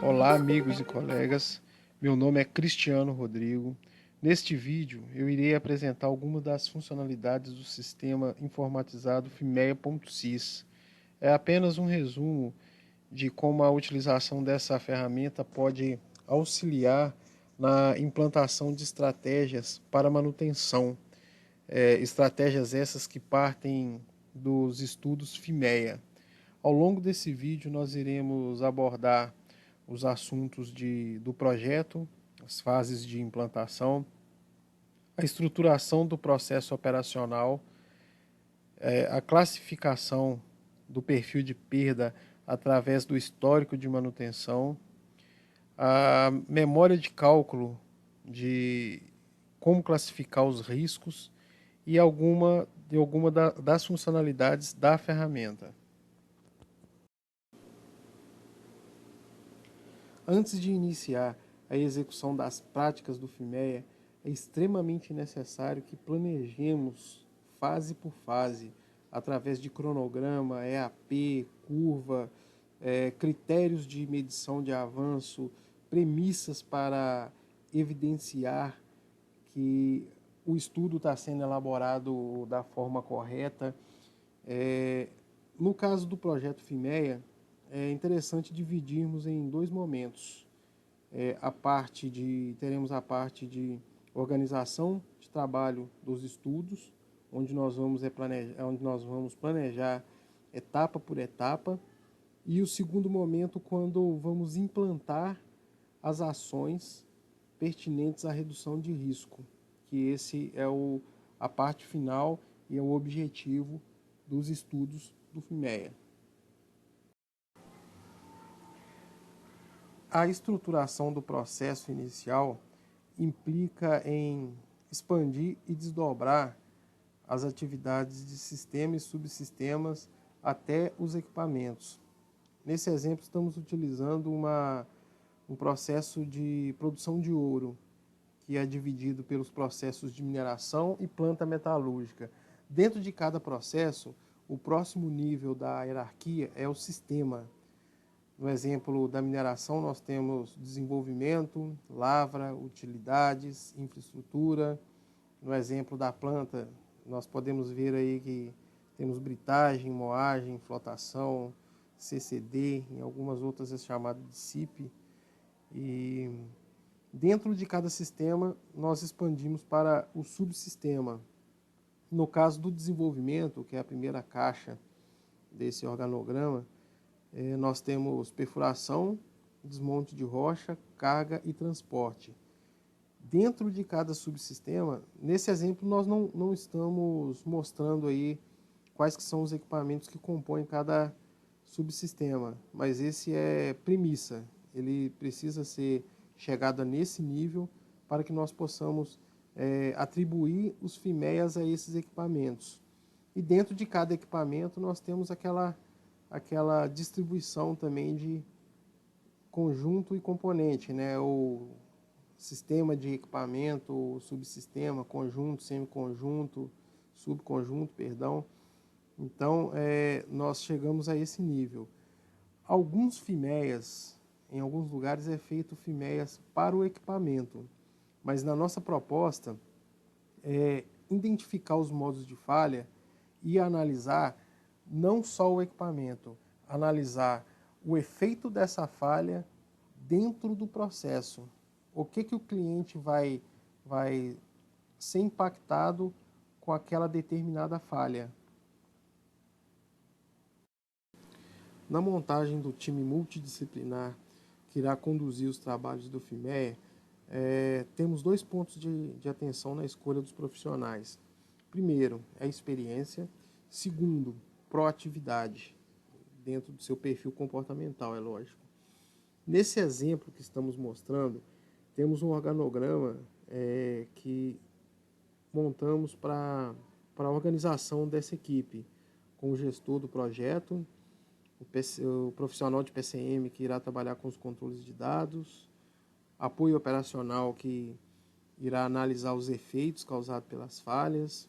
Olá, amigos e colegas. Meu nome é Cristiano Rodrigo. Neste vídeo, eu irei apresentar algumas das funcionalidades do sistema informatizado Fimeia.sys. É apenas um resumo de como a utilização dessa ferramenta pode auxiliar na implantação de estratégias para manutenção. Estratégias essas que partem dos estudos Fimeia. Ao longo desse vídeo, nós iremos abordar os assuntos do projeto, as fases de implantação, a estruturação do processo operacional, a classificação do perfil de perda através do histórico de manutenção, a memória de cálculo de como classificar os riscos e alguma das funcionalidades da ferramenta. Antes de iniciar a execução das práticas do Fimeia, é extremamente necessário que planejemos fase por fase, através de cronograma, EAP, curva, critérios de medição de avanço, premissas para evidenciar que o estudo está sendo elaborado da forma correta. No caso do projeto Fimeia, é interessante dividirmos em dois momentos. Teremos a parte de organização de trabalho dos estudos, onde nós vamos planejar etapa por etapa, e o segundo momento, quando vamos implantar as ações pertinentes à redução de risco, que esse é a parte final e é o objetivo dos estudos do Fimeia. A estruturação do processo inicial implica em expandir e desdobrar as atividades de sistema e subsistemas até os equipamentos. Nesse exemplo, estamos utilizando um processo de produção de ouro, que é dividido pelos processos de mineração e planta metalúrgica. Dentro de cada processo, o próximo nível da hierarquia é o sistema. No exemplo da mineração, nós temos desenvolvimento, lavra, utilidades, infraestrutura. No exemplo da planta, nós podemos ver aí que temos britagem, moagem, flotação, CCD, em algumas outras é chamado de CIP. E dentro de cada sistema, nós expandimos para o subsistema. No caso do desenvolvimento, que é a primeira caixa desse organograma, nós temos perfuração, desmonte de rocha, carga e transporte. Dentro de cada subsistema, nesse exemplo nós não estamos mostrando aí quais que são os equipamentos que compõem cada subsistema, mas esse é premissa, ele precisa ser chegado nesse nível para que nós possamos atribuir os FIMEAs a esses equipamentos. E dentro de cada equipamento nós temos aquela distribuição também de conjunto e componente, né? O sistema de equipamento, subsistema, conjunto, semiconjunto, subconjunto, perdão. Então, nós chegamos a esse nível. Alguns FIMEAs, em alguns lugares é feito FIMEAs para o equipamento, mas na nossa proposta é identificar os modos de falha e analisar não só o equipamento, analisar o efeito dessa falha dentro do processo. O que o cliente vai ser impactado com aquela determinada falha. Na montagem do time multidisciplinar que irá conduzir os trabalhos do Fimeia, temos dois pontos de atenção na escolha dos profissionais. Primeiro, a experiência. Segundo, proatividade, dentro do seu perfil comportamental, é lógico. Nesse exemplo que estamos mostrando, temos um organograma que montamos para a organização dessa equipe, com o gestor do projeto, o profissional de PCM que irá trabalhar com os controles de dados, apoio operacional que irá analisar os efeitos causados pelas falhas.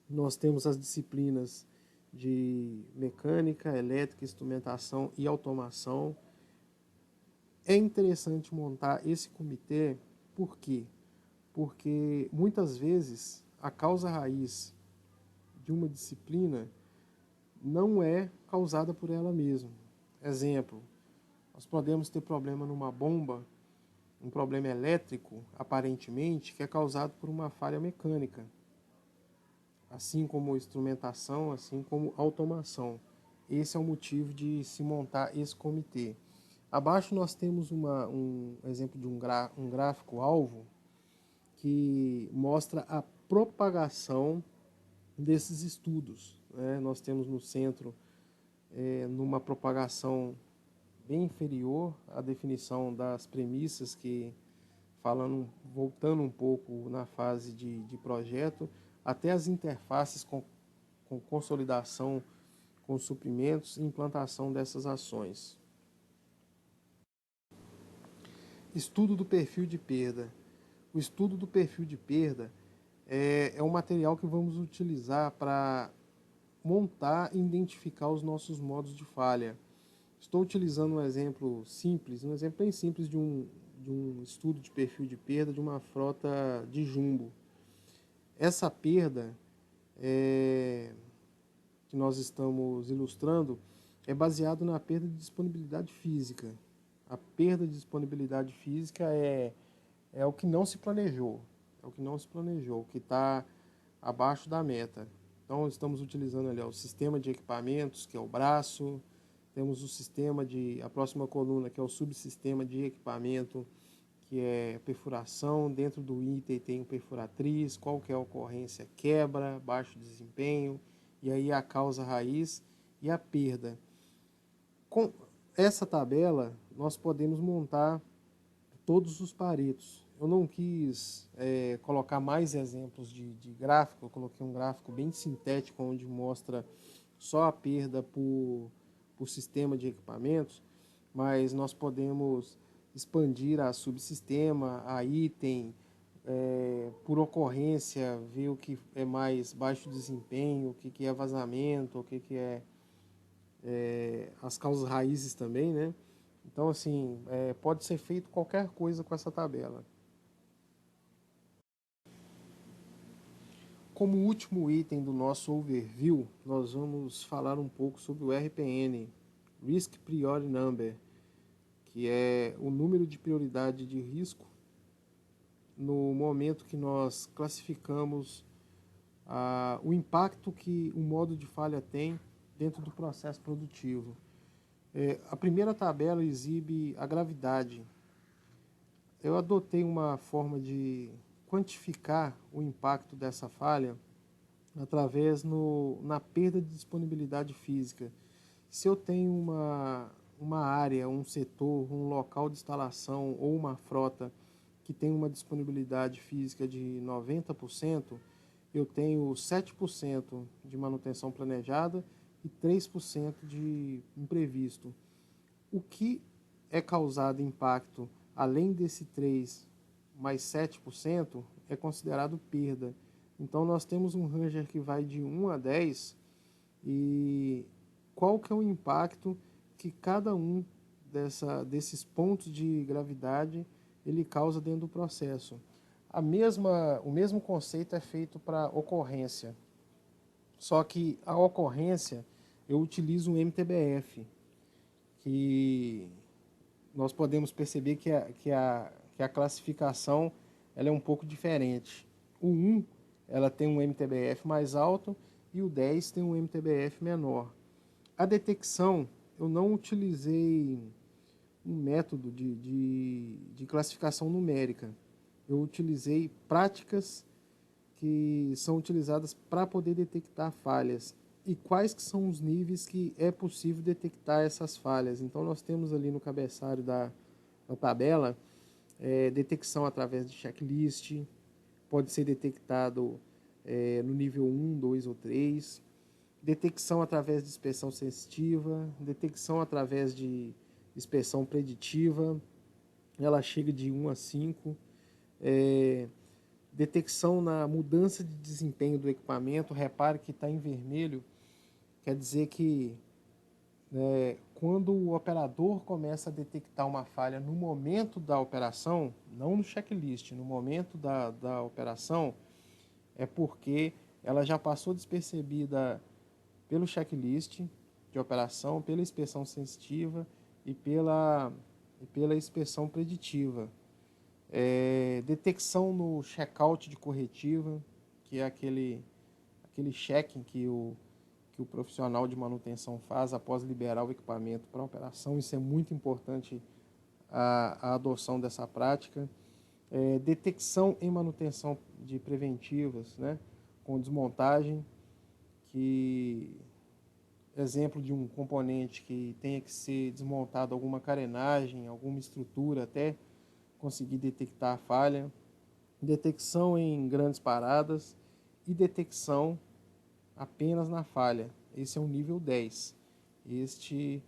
Nós temos as disciplinas de mecânica, elétrica, instrumentação e automação. É interessante montar esse comitê, por quê? Porque muitas vezes a causa raiz de uma disciplina não é causada por ela mesma. Exemplo, nós podemos ter problema numa bomba, um problema elétrico, aparentemente, que é causado por uma falha mecânica, assim como instrumentação, assim como automação. Esse é o motivo de se montar esse comitê. Abaixo nós temos um exemplo de um gráfico alvo que mostra a propagação desses estudos, né? Nós temos no centro, numa propagação bem inferior à definição das premissas que, voltando um pouco na fase de projeto, até as interfaces com consolidação com suprimentos e implantação dessas ações. Estudo do perfil de perda. O estudo do perfil de perda é um material que vamos utilizar para montar e identificar os nossos modos de falha. Estou utilizando um exemplo simples, um exemplo bem simples de um estudo de perfil de perda de uma frota de jumbo. Essa perda que nós estamos ilustrando é baseado na perda de disponibilidade física. A perda de disponibilidade física é o que não se planejou, o que está abaixo da meta. Então, estamos utilizando ali o sistema de equipamentos, que é o braço, temos o sistema a próxima coluna, que é o subsistema de equipamento, que é perfuração, dentro do item tem o perfuratriz, qual que é a ocorrência, quebra, baixo desempenho, e aí a causa raiz e a perda. Com essa tabela, nós podemos montar todos os paretos. Eu não quis colocar mais exemplos de gráfico, eu coloquei um gráfico bem sintético, onde mostra só a perda por sistema de equipamentos, mas nós podemos expandir a subsistema, a item, por ocorrência, ver o que é mais baixo desempenho, o que é vazamento, o que é as causas raízes também, né? Então, assim, pode ser feito qualquer coisa com essa tabela. Como último item do nosso overview, nós vamos falar um pouco sobre o RPN, Risk Priority Number, que é o número de prioridade de risco no momento que nós classificamos o impacto que o modo de falha tem dentro do processo produtivo. A primeira tabela exibe a gravidade. Eu adotei uma forma de quantificar o impacto dessa falha através na perda de disponibilidade física. Se eu tenho uma área, um setor, um local de instalação ou uma frota que tem uma disponibilidade física de 90%, eu tenho 7% de manutenção planejada e 3% de imprevisto. O que é causado impacto além desse 3 mais 7% é considerado perda. Então nós temos um ranger que vai de 1 a 10 e qual que é o impacto que cada um desses pontos de gravidade ele causa dentro do processo. O mesmo conceito é feito para ocorrência, só que a ocorrência eu utilizo um MTBF, que nós podemos perceber que a classificação ela é um pouco diferente. O 1 ela tem um MTBF mais alto e o 10 tem um MTBF menor. A detecção, eu não utilizei um método de classificação numérica. Eu utilizei práticas que são utilizadas para poder detectar falhas. E quais que são os níveis que é possível detectar essas falhas. Então, nós temos ali no cabeçalho da tabela, detecção através de checklist, pode ser detectado no nível 1, 2 ou 3, detecção através de inspeção sensitiva, detecção através de inspeção preditiva, ela chega de 1 a 5, detecção na mudança de desempenho do equipamento, repare que está em vermelho, quer dizer que Quando o operador começa a detectar uma falha no momento da operação, não no checklist, no momento da operação, é porque ela já passou despercebida pelo checklist de operação, pela inspeção sensitiva e pela inspeção preditiva. Detecção no checkout de corretiva, que é aquele checking que o profissional de manutenção faz após liberar o equipamento para operação. Isso é muito importante, a adoção dessa prática. Detecção em manutenção de preventivas, né, com desmontagem, que exemplo de um componente que tenha que ser desmontado alguma carenagem, alguma estrutura até conseguir detectar a falha. Detecção em grandes paradas e detecção apenas na falha. Esse é o nível 10. Este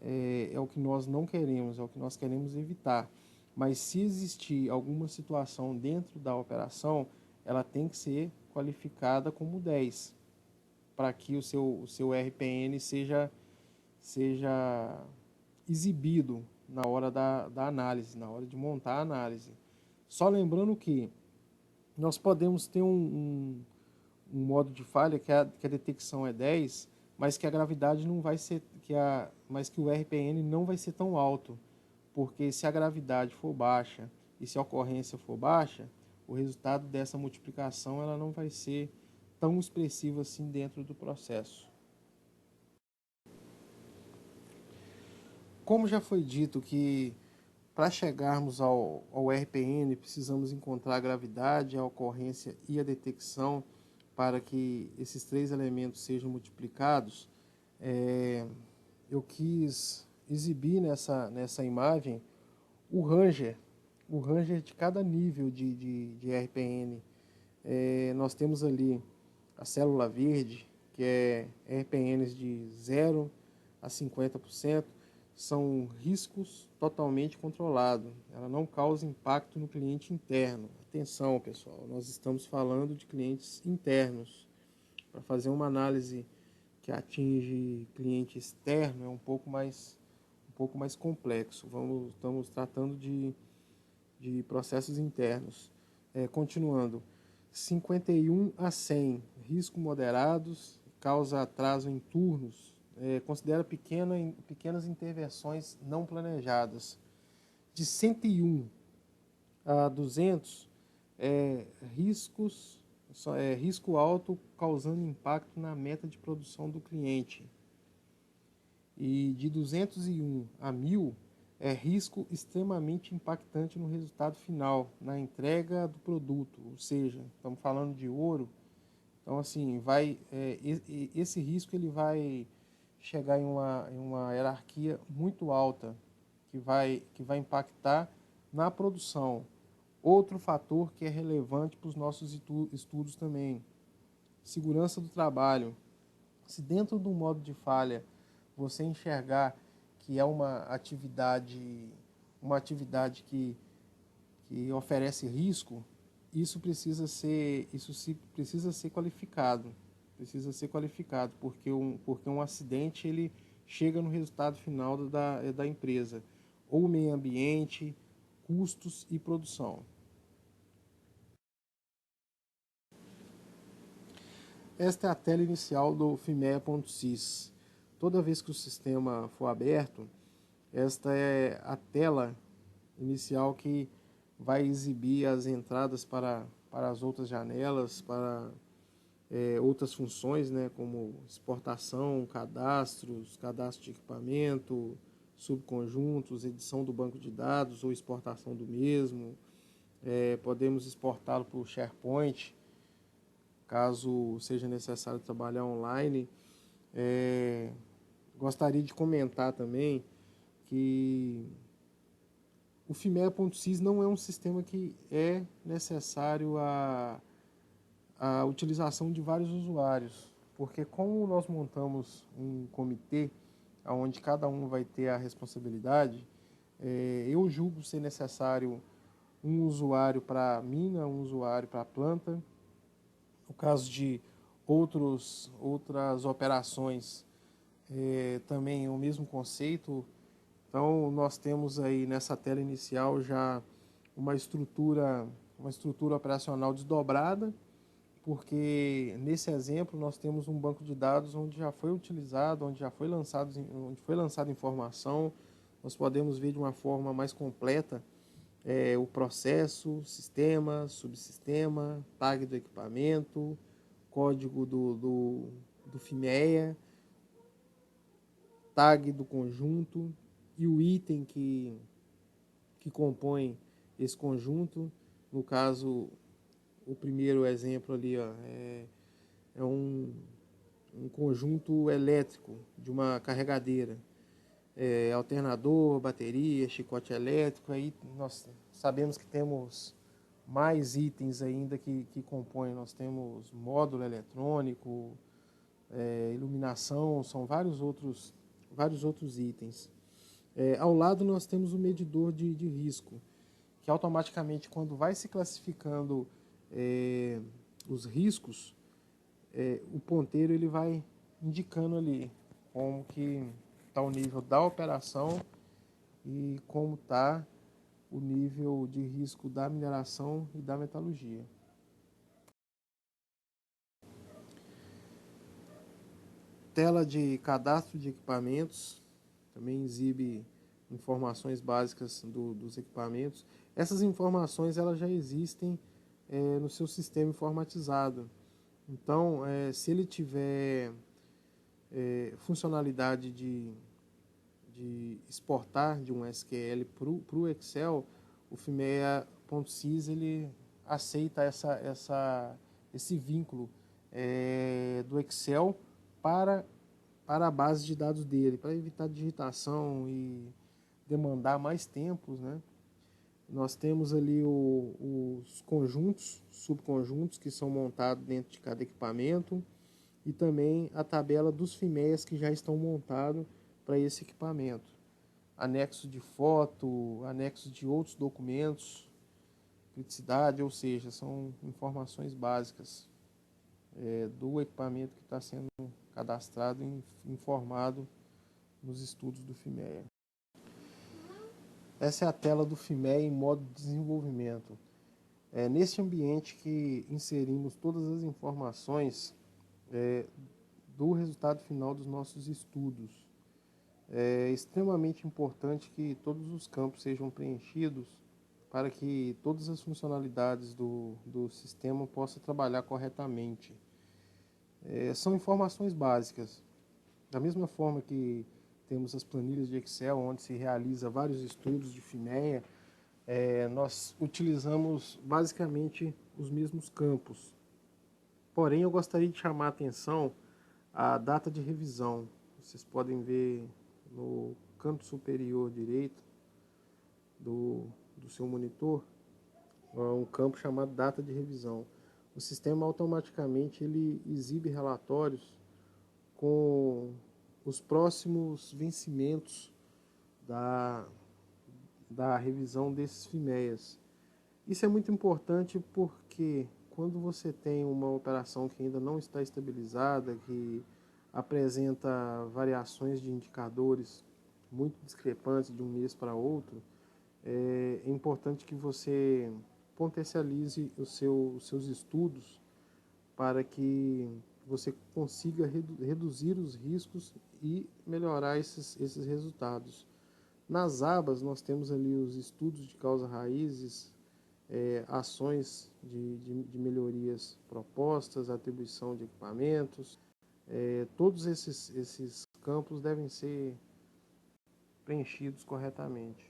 é o que nós não queremos, é o que nós queremos evitar. Mas se existir alguma situação dentro da operação, ela tem que ser qualificada como 10, para que o seu RPN seja exibido na hora da análise, na hora de montar a análise. Só lembrando que nós podemos ter um modo de falha que a detecção é 10, mas que a gravidade não vai ser, mas que o RPN não vai ser tão alto, porque se a gravidade for baixa e se a ocorrência for baixa, o resultado dessa multiplicação ela não vai ser tão expressiva assim dentro do processo. Como já foi dito que para chegarmos ao RPN precisamos encontrar a gravidade, a ocorrência e a detecção para que esses três elementos sejam multiplicados, eu quis exibir nessa imagem o ranger de cada nível de RPN. Nós temos ali a célula verde, que é RPNs de 0 a 50%, são riscos totalmente controlados. Ela não causa impacto no cliente interno. Atenção, pessoal, nós estamos falando de clientes internos. Para fazer uma análise que atinge cliente externo é um pouco mais complexo. Estamos tratando de processos internos. Continuando, 51 a 100, risco moderados, causa atraso em turnos, considera pequenas intervenções não planejadas. De 101 a 200, risco alto causando impacto na meta de produção do cliente. E de 201 a 1000, risco extremamente impactante no resultado final, na entrega do produto, ou seja, estamos falando de ouro. Então, assim, esse risco ele vai chegar em uma hierarquia muito alta, que vai impactar na produção. Outro fator que é relevante para os nossos estudos também, segurança do trabalho. Se dentro do modo de falha você enxergar que é uma atividade que oferece risco, isso precisa ser qualificado. Precisa ser qualificado, porque um acidente ele chega no resultado final da empresa, ou meio ambiente, custos e produção. Esta é a tela inicial do Fimea.sys. Toda vez que o sistema for aberto, esta é a tela inicial que vai exibir as entradas para as outras janelas, para outras funções, né, como exportação, cadastro de equipamento, subconjuntos, edição do banco de dados ou exportação do mesmo. Podemos exportá-lo para o SharePoint, caso seja necessário trabalhar online. Gostaria de comentar também que o Fimea.sys não é um sistema que é necessário a utilização de vários usuários, porque como nós montamos um comitê onde cada um vai ter a responsabilidade, eu julgo ser necessário um usuário para a mina, um usuário para a planta. No caso de outras operações, também o mesmo conceito. Então, nós temos aí nessa tela inicial já uma estrutura operacional desdobrada, porque nesse exemplo nós temos um banco de dados onde já foi utilizado, onde foi lançada informação. Nós podemos ver de uma forma mais completa o processo, sistema, subsistema, tag do equipamento, código do FIMEA, tag do conjunto e o item que compõe esse conjunto. No caso, o primeiro exemplo ali é um conjunto elétrico de uma carregadeira. Alternador, bateria, chicote elétrico. Aí nós sabemos que temos mais itens ainda que compõem. Nós temos módulo eletrônico, iluminação, são vários outros itens. Ao lado nós temos o medidor de risco, que automaticamente, quando vai se classificando os riscos, o ponteiro ele vai indicando ali como que está o nível da operação e como está o nível de risco da mineração e da metalurgia. Tela de cadastro de equipamentos, também exibe informações básicas dos equipamentos. Essas informações elas já existem no seu sistema informatizado. Então, se ele tiver funcionalidade de exportar de um SQL para o Excel, o FIMEA.sys ele aceita esse vínculo do Excel para a base de dados dele, para evitar digitação e demandar mais tempos, né? Nós temos ali os conjuntos, subconjuntos que são montados dentro de cada equipamento e também a tabela dos FIMEAs que já estão montados para esse equipamento. Anexo de foto, anexo de outros documentos, criticidade, ou seja, são informações básicas do equipamento que está sendo cadastrado e informado nos estudos do FIMEA. Essa é a tela do FIMEA em modo de desenvolvimento. É neste ambiente que inserimos todas as informações do resultado final dos nossos estudos. É extremamente importante que todos os campos sejam preenchidos para que todas as funcionalidades do sistema possam trabalhar corretamente. São informações básicas. Da mesma forma que temos as planilhas de Excel, onde se realiza vários estudos de FIMEA, nós utilizamos basicamente os mesmos campos. Porém, eu gostaria de chamar a atenção à data de revisão. Vocês podem ver no canto superior direito do seu monitor um campo chamado data de revisão. O sistema automaticamente ele exibe relatórios com os próximos vencimentos da revisão desses FIMEAs. Isso é muito importante porque quando você tem uma operação que ainda não está estabilizada, que apresenta variações de indicadores muito discrepantes de um mês para outro, é importante que você potencialize os seus estudos para que você consiga reduzir os riscos e melhorar esses resultados. Nas abas, nós temos ali os estudos de causa-raízes, ações de melhorias propostas, atribuição de equipamentos. Todos esses campos devem ser preenchidos corretamente.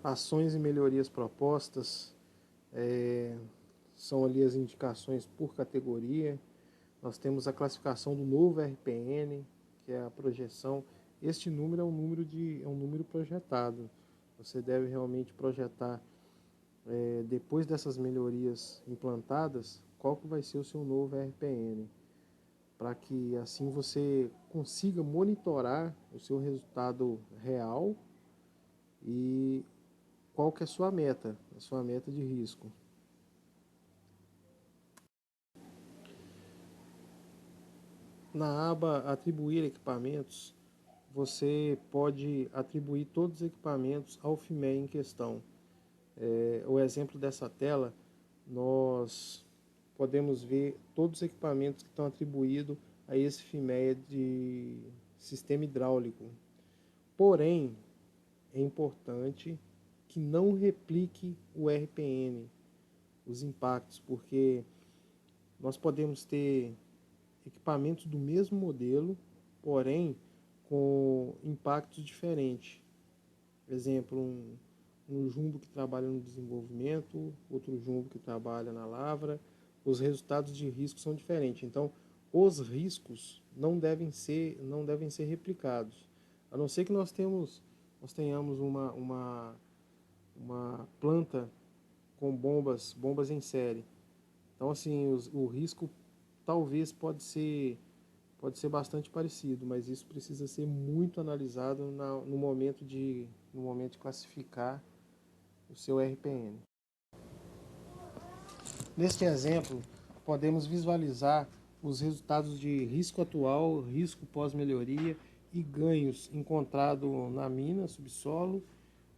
Ações e melhorias propostas são ali as indicações por categoria. Nós temos a classificação do novo RPN, que é a projeção. Este número é um número projetado. Você deve realmente projetar, depois dessas melhorias implantadas, qual que vai ser o seu novo RPN, para que assim você consiga monitorar o seu resultado real e qual que é a sua meta de risco. na aba atribuir equipamentos, você pode atribuir todos os equipamentos ao FIMEA em questão. O exemplo dessa tela, nós podemos ver todos os equipamentos que estão atribuídos a esse FIMEA de sistema hidráulico. Porém, é importante que não replique o RPN, os impactos, porque nós podemos ter equipamentos do mesmo modelo, porém com impactos diferentes. Exemplo, um jumbo que trabalha no desenvolvimento, outro jumbo que trabalha na lavra, os resultados de risco são diferentes. Então, os riscos não devem ser replicados, a não ser que nós tenhamos uma planta com bombas em série. Então, assim, o risco talvez pode ser bastante parecido, mas isso precisa ser muito analisado no momento de classificar o seu RPN. Neste exemplo, podemos visualizar os resultados de risco atual, risco pós-melhoria e ganhos encontrados na mina, subsolo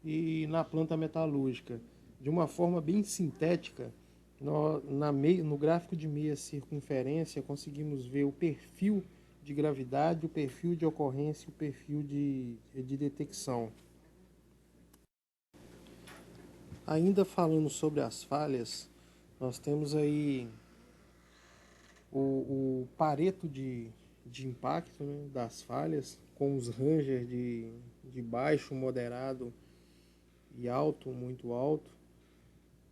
e na planta metalúrgica. De uma forma bem sintética, no gráfico de meia circunferência, conseguimos ver o perfil de gravidade, o perfil de ocorrência e o perfil de detecção. Ainda falando sobre as falhas, nós temos aí o pareto de impacto, né, das falhas, com os rangers de baixo, moderado e alto, muito alto,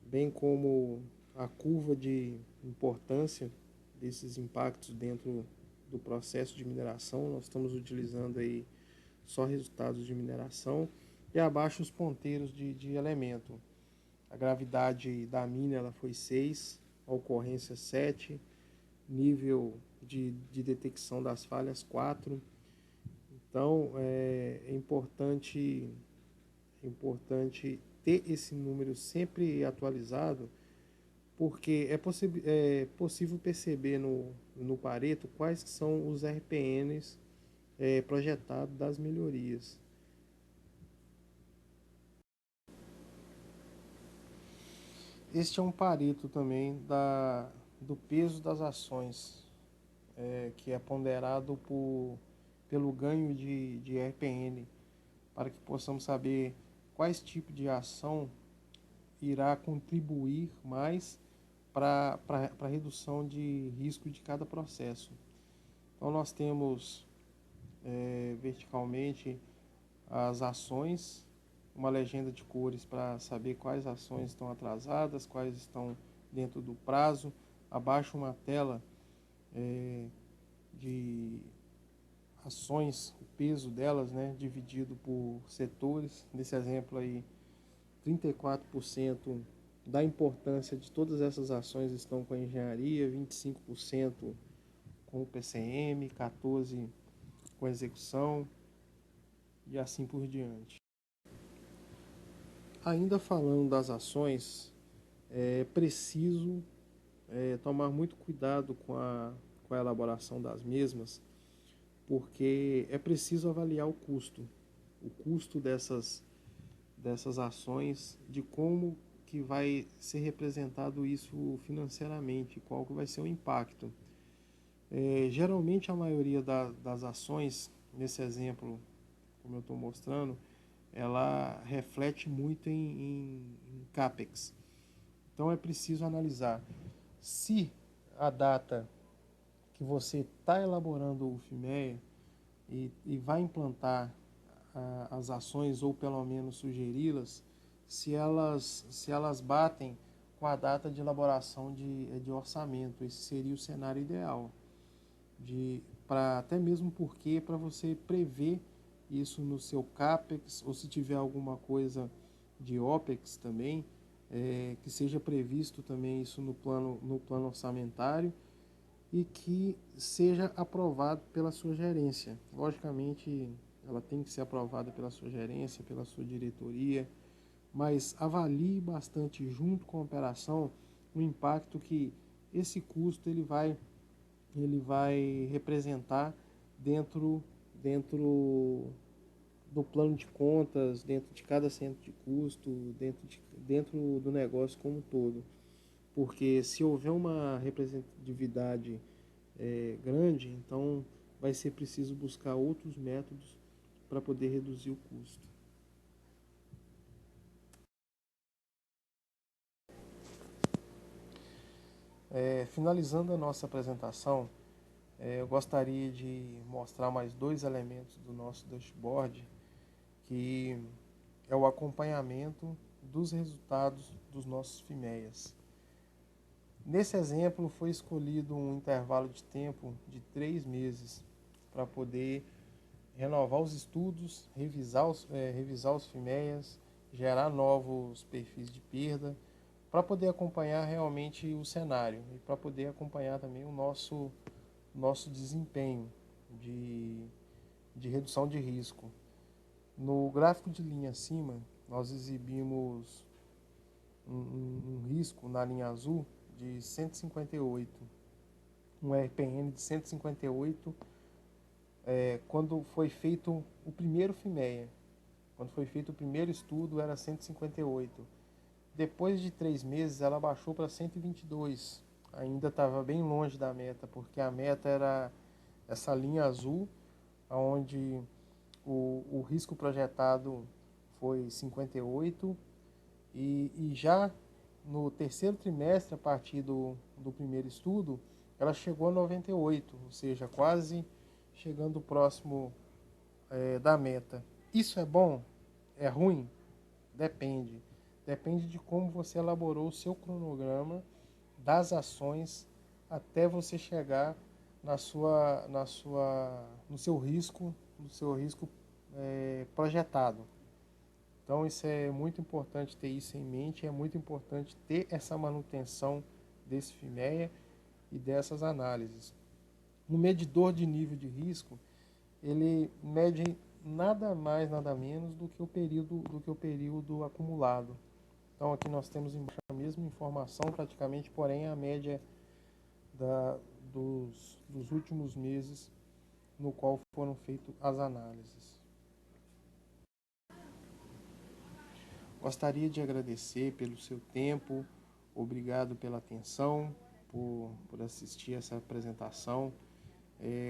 bem como a curva de importância desses impactos dentro do processo de mineração. Nós estamos utilizando aí só resultados de mineração, e abaixo os ponteiros de elemento. A gravidade da mina ela foi 6, a ocorrência 7, nível de detecção das falhas 4. Então é importante ter esse número sempre atualizado, porque é possível perceber no Pareto quais são os RPNs projetados das melhorias. Este é um Pareto também do peso das ações, que é ponderado pelo ganho de RPN, para que possamos saber quais tipos de ação irá contribuir mais para a redução de risco de cada processo. Então nós temos verticalmente as ações, uma legenda de cores para saber quais ações estão atrasadas, quais estão dentro do prazo. Abaixo uma tela de ações, o peso delas, né, dividido por setores. Nesse exemplo aí, 34% da importância de todas essas ações estão com a engenharia, 25% com o PCM, 14% com a execução e assim por diante. Ainda falando das ações, é preciso tomar muito cuidado com a elaboração das mesmas, porque é preciso avaliar o custo dessas ações, de como que vai ser representado isso financeiramente, qual que vai ser o impacto. Geralmente a maioria das ações, nesse exemplo, como eu estou mostrando, ela reflete muito em CAPEX. Então é preciso analisar se a data que você está elaborando o FIMEA e vai implantar as ações, ou pelo menos sugeri-las, se elas batem com a data de elaboração de orçamento. Esse seria o cenário ideal, até mesmo porque para você prever isso no seu CAPEX, ou se tiver alguma coisa de OPEX também, que seja previsto também isso no plano orçamentário, e que seja aprovado pela sua gerência. Logicamente, ela tem que ser aprovada pela sua gerência, pela sua diretoria, mas avalie bastante junto com a operação o impacto que esse custo ele vai ele vai representar dentro do plano de contas, dentro de cada centro de custo, dentro do negócio como um todo. Porque se houver uma representatividade grande, então vai ser preciso buscar outros métodos para poder reduzir o custo. Finalizando a nossa apresentação, eu gostaria de mostrar mais dois elementos do nosso dashboard, que é o acompanhamento dos resultados dos nossos FIMEAs. Nesse exemplo, foi escolhido um intervalo de tempo de 3 meses para poder renovar os estudos, revisar os FIMEAs, gerar novos perfis de perda, para poder acompanhar realmente o cenário e para poder acompanhar também o nosso desempenho de redução de risco. No gráfico de linha acima, nós exibimos um risco na linha azul de 158, um RPN de 158, quando foi feito o primeiro FIMEA. Quando foi feito o primeiro estudo, era 158. Depois de 3 meses, ela baixou para 122. Ainda estava bem longe da meta, porque a meta era essa linha azul, onde o risco projetado foi 58, e já no terceiro trimestre, a partir do primeiro estudo, ela chegou a 98, ou seja, quase chegando próximo da meta. Isso é bom? É ruim? Depende. Depende de como você elaborou o seu cronograma das ações até você chegar no seu risco projetado. Então isso é muito importante ter isso em mente, é muito importante ter essa manutenção desse FIMEA e dessas análises. O medidor de nível de risco, ele mede nada mais, nada menos do que o período acumulado. Então aqui nós temos embaixo a mesma informação praticamente, porém a média da, dos últimos meses no qual foram feitas as análises. Gostaria de agradecer pelo seu tempo, obrigado pela atenção, por assistir essa apresentação.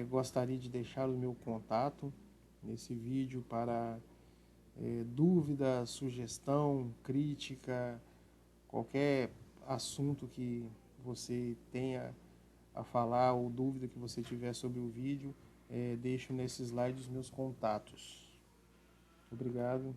Gostaria de deixar o meu contato nesse vídeo para dúvida, sugestão, crítica, qualquer assunto que você tenha a falar ou dúvida que você tiver sobre o vídeo, deixo nesse slide os meus contatos. Obrigado.